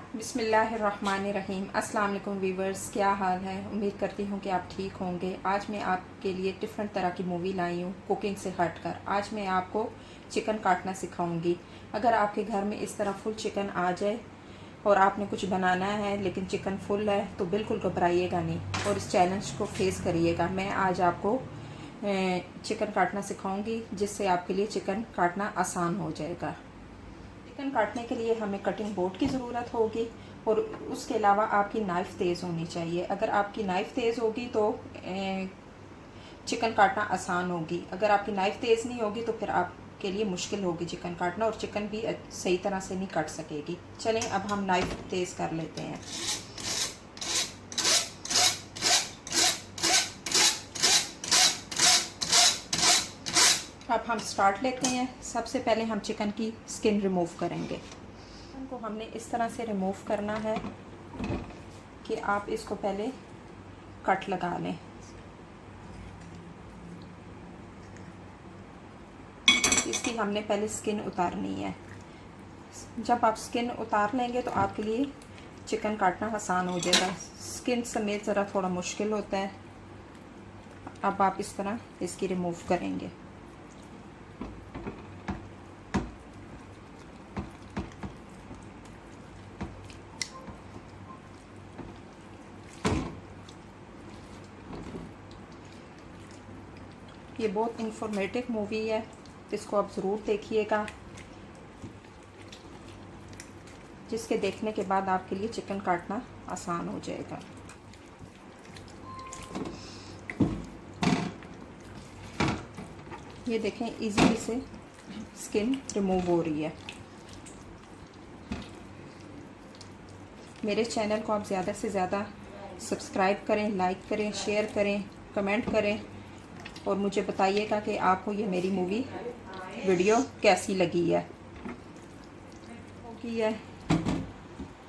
बिस्मिल्लाहिर्रहमानिर्रहीम। अस्सलाम वालेकुम वीवर्स, क्या हाल है। उम्मीद करती हूँ कि आप ठीक होंगे। आज मैं आपके लिए डिफरेंट तरह की मूवी लाई हूँ कुकिंग से हटकर। आज मैं आपको चिकन काटना सिखाऊंगी। अगर आपके घर में इस तरह फुल चिकन आ जाए और आपने कुछ बनाना है लेकिन चिकन फुल है तो बिल्कुल घबराइएगा नहीं और इस चैलेंज को फेस करिएगा। मैं आज आपको चिकन काटना सिखाऊंगी जिससे आपके लिए चिकन काटना आसान हो जाएगा। चिकन काटने के लिए हमें कटिंग बोर्ड की ज़रूरत होगी और उसके अलावा आपकी नाइफ़ तेज़ होनी चाहिए। अगर आपकी नाइफ़ तेज़ होगी तो चिकन काटना आसान होगी। अगर आपकी नाइफ़ तेज़ नहीं होगी तो फिर आपके लिए मुश्किल होगी चिकन काटना और चिकन भी सही तरह से नहीं कट सकेगी। चलें अब हम नाइफ़ तेज़ कर लेते हैं। अब हम स्टार्ट लेते हैं। सबसे पहले हम चिकन की स्किन रिमूव करेंगे। चिकन को हमने इस तरह से रिमूव करना है कि आप इसको पहले कट लगा लें। इसकी हमने पहले स्किन उतारनी है। जब आप स्किन उतार लेंगे तो आपके लिए चिकन काटना आसान हो जाएगा। स्किन समेत ज़रा थोड़ा मुश्किल होता है। अब आप इस तरह इसकी रिमूव करेंगे। ये बहुत इंफॉर्मेटिव मूवी है, इसको आप ज़रूर देखिएगा, जिसके देखने के बाद आपके लिए चिकन काटना आसान हो जाएगा। ये देखें इजीली से स्किन रिमूव हो रही है। मेरे चैनल को आप ज़्यादा से ज़्यादा सब्सक्राइब करें, लाइक करें, शेयर करें, कमेंट करें और मुझे बताइएगा कि आपको ये मेरी मूवी वीडियो कैसी लगी है। होगी है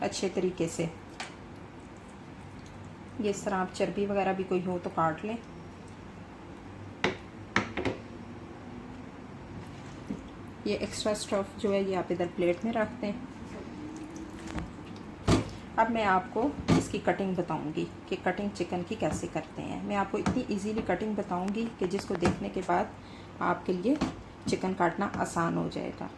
अच्छे तरीके से। ये इस तरह आप चर्बी वगैरह भी कोई हो तो काट लें। ये एक्स्ट्रा स्टफ जो है ये आप इधर प्लेट में रख दें। अब मैं आपको इसकी कटिंग बताऊंगी कि कटिंग चिकन की कैसे करते हैं। मैं आपको इतनी इजीली कटिंग बताऊंगी कि जिसको देखने के बाद आपके लिए चिकन काटना आसान हो जाएगा।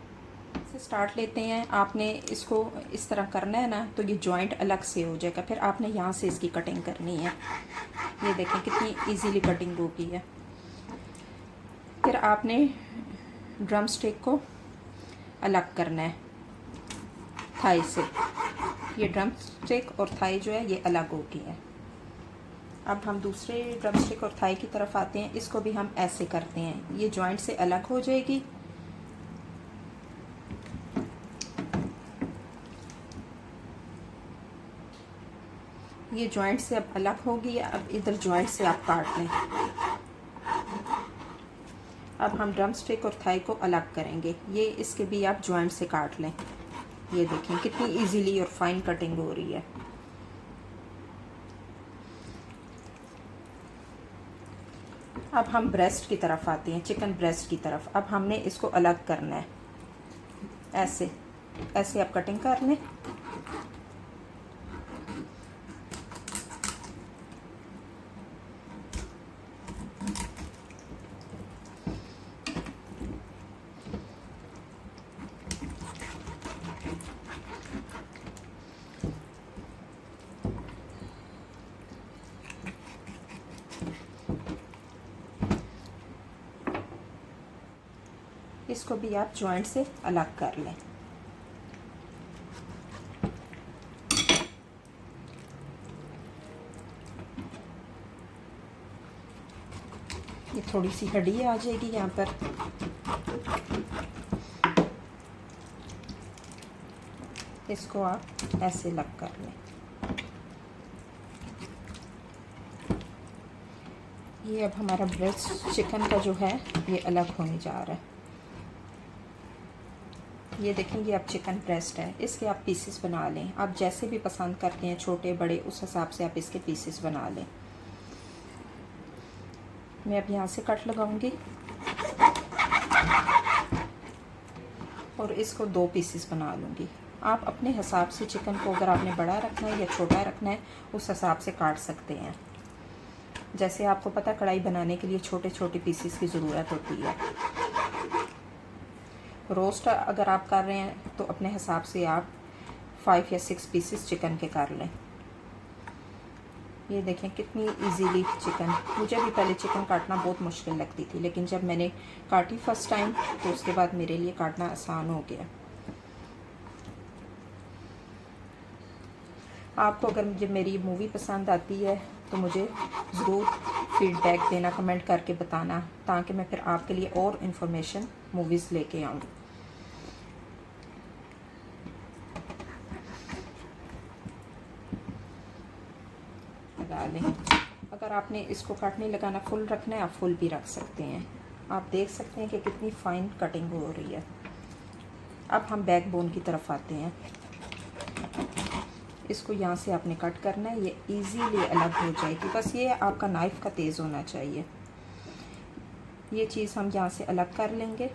से स्टार्ट लेते हैं। आपने इसको इस तरह करना है ना तो ये जॉइंट अलग से हो जाएगा। फिर आपने यहाँ से इसकी कटिंग करनी है। ये देखें कितनी इजीली कटिंग होगी है। फिर आपने ड्रम स्टिक को अलग करना है थाई से। ये ड्रम स्टिक और थाई जो है ये अलग होगी है। अब हम दूसरे ड्रम स्टिक और थाई की तरफ आते हैं। इसको भी हम ऐसे करते हैं, ये जॉइंट से अलग हो जाएगी। ये जॉइंट से अब अलग होगी। अब इधर जॉइंट से आप काट लें। अब हम ड्रम स्टिक और थाई को अलग करेंगे। ये इसके भी आप जॉइंट से काट लें। ये देखें कितनी इजीली और फाइन कटिंग हो रही है। अब हम ब्रेस्ट की तरफ आते हैं, चिकन ब्रेस्ट की तरफ। अब हमने इसको अलग करना है। ऐसे ऐसे आप कटिंग कर लें। इसको भी आप जॉइंट से अलग कर लें। ये थोड़ी सी हड्डी आ जाएगी यहाँ पर। इसको आप ऐसे अलग कर लें। ये अब हमारा ब्रेस्ट चिकन का जो है ये अलग होने जा रहा है। ये देखेंगे आप चिकन ब्रेस्ट है, इसके आप पीसेस बना लें। आप जैसे भी पसंद करते हैं, छोटे बड़े, उस हिसाब से आप इसके पीसेस बना लें। मैं अब यहाँ से कट लगाऊंगी और इसको 2 पीसेस बना लूँगी। आप अपने हिसाब से चिकन को, अगर आपने बड़ा रखना है या छोटा रखना है, उस हिसाब से काट सकते हैं। जैसे आपको पता, कढ़ाई बनाने के लिए छोटे छोटे पीसेस की ज़रूरत होती है। रोस्ट अगर आप कर रहे हैं तो अपने हिसाब से आप 5 या 6 पीसेस चिकन के कर लें। ये देखें कितनी इजीली चिकन, मुझे भी पहले चिकन काटना बहुत मुश्किल लगती थी, लेकिन जब मैंने काटी फर्स्ट टाइम तो उसके बाद मेरे लिए काटना आसान हो गया। आपको अगर मुझे मेरी मूवी पसंद आती है तो मुझे ज़रूर फीडबैक देना, कमेंट करके बताना, ताकि मैं फिर आपके लिए और इन्फॉर्मेशन मूवीज़ लेके आऊँ। लगा लें। अगर आपने इसको काटने लगाना फुल रखना है, आप फुल भी रख सकते हैं। आप देख सकते हैं कि कितनी फाइन कटिंग हो रही है। अब हम बैक बोन की तरफ आते हैं। इसको यहाँ से आपने कट करना है, ये इजीली अलग हो जाएगी। बस ये आपका नाइफ़ का तेज़ होना चाहिए। ये चीज़ हम यहाँ से अलग कर लेंगे।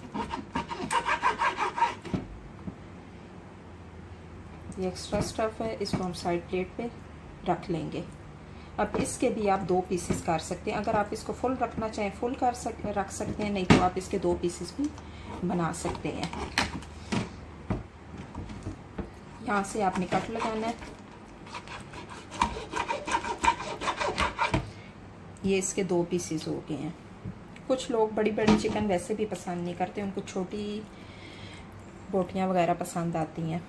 ये एक्स्ट्रा स्टफ़ है, इसको हम साइड प्लेट पे रख लेंगे। अब इसके भी आप 2 पीसेस कर सकते हैं। अगर आप इसको फुल रखना चाहें फुल रख सकते हैं, नहीं तो आप इसके 2 पीसेस भी बना सकते हैं। यहाँ से आपने कट लगाना है। ये इसके 2 पीसेस हो गए हैं। कुछ लोग बड़ी बड़ी चिकन वैसे भी पसंद नहीं करते, उनको छोटी बोटियाँ वगैरह पसंद आती हैं।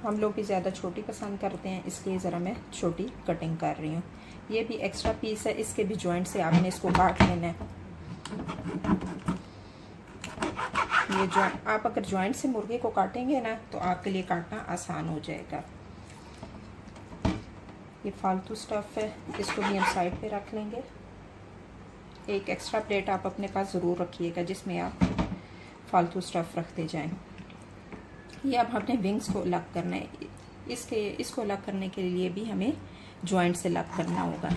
हम लोग भी ज़्यादा छोटी पसंद करते हैं, इसलिए ज़रा मैं छोटी कटिंग कर रही हूँ। ये भी एक्स्ट्रा पीस है, इसके भी जॉइंट से आपने इसको काट लेना है। ये जॉइंट, आप अगर जॉइंट से मुर्गे को काटेंगे ना तो आपके लिए काटना आसान हो जाएगा। ये फालतू स्टफ़ है, इसको भी हम साइड पे रख लेंगे। एक एक्स्ट्रा प्लेट आप अपने पास ज़रूर रखिएगा जिसमें आप फालतू स्टफ़ रखते जाएं। ये अब हमने विंग्स को अलग करना है। इसको अलग करने के लिए भी हमें जॉइंट से अलग करना होगा।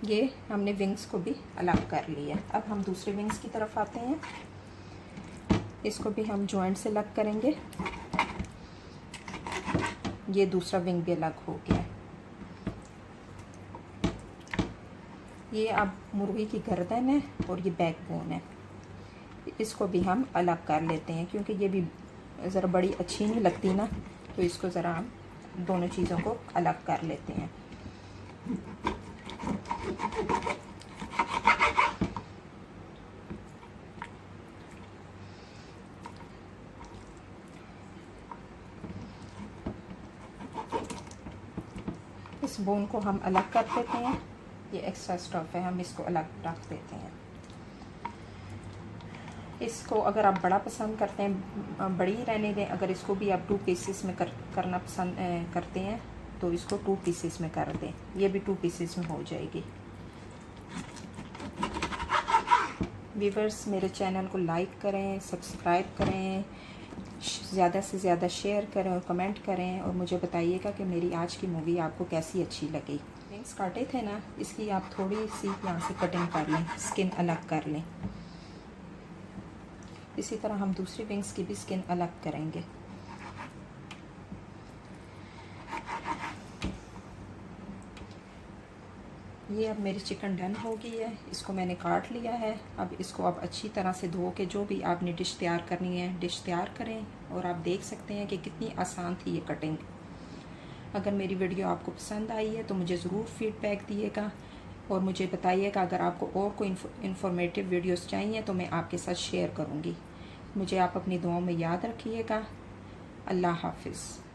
ये हमने विंग्स को भी अलग कर लिया। अब हम दूसरे विंग्स की तरफ आते हैं। इसको भी हम जॉइंट से अलग करेंगे। ये दूसरा विंग भी अलग हो गया। ये अब मुर्गी की गर्दन है और ये बैकबोन है, इसको भी हम अलग कर लेते हैं, क्योंकि ये भी ज़रा बड़ी अच्छी नहीं लगती ना, तो इसको ज़रा हम दोनों चीज़ों को अलग कर लेते हैं। इस बोन को हम अलग कर देते हैं। ये एक्स्ट्रा स्टफ़ है, हम इसको अलग रख देते हैं। इसको अगर आप बड़ा पसंद करते हैं, बड़ी ही रहने दें। अगर इसको भी आप 2 पीसेस में करना पसंद करते हैं तो इसको 2 पीसेस में कर दें। ये भी 2 पीसेस में हो जाएगी। व्यूअर्स, मेरे चैनल को लाइक करें, सब्सक्राइब करें, ज़्यादा से ज़्यादा शेयर करें और कमेंट करें, और मुझे बताइएगा कि मेरी आज की मूवी आपको कैसी अच्छी लगी। विंग्स काटे थे ना, इसकी आप थोड़ी सी यहाँ से कटिंग कर लें, स्किन अलग कर लें। इसी तरह हम दूसरी विंग्स की भी स्किन अलग करेंगे। ये अब मेरी चिकन डन हो गई है, इसको मैंने काट लिया है। अब इसको आप अच्छी तरह से धो के जो भी आपने डिश तैयार करनी है डिश तैयार करें। और आप देख सकते हैं कि कितनी आसान थी ये कटिंग। अगर मेरी वीडियो आपको पसंद आई है तो मुझे ज़रूर फीडबैक दिएगा और मुझे बताइएगा। अगर आपको और कोई इन्फॉर्मेटिव वीडियोस चाहिए तो मैं आपके साथ शेयर करूँगी। मुझे आप अपनी दुआओं में याद रखिएगा। अल्लाह हाफिज़।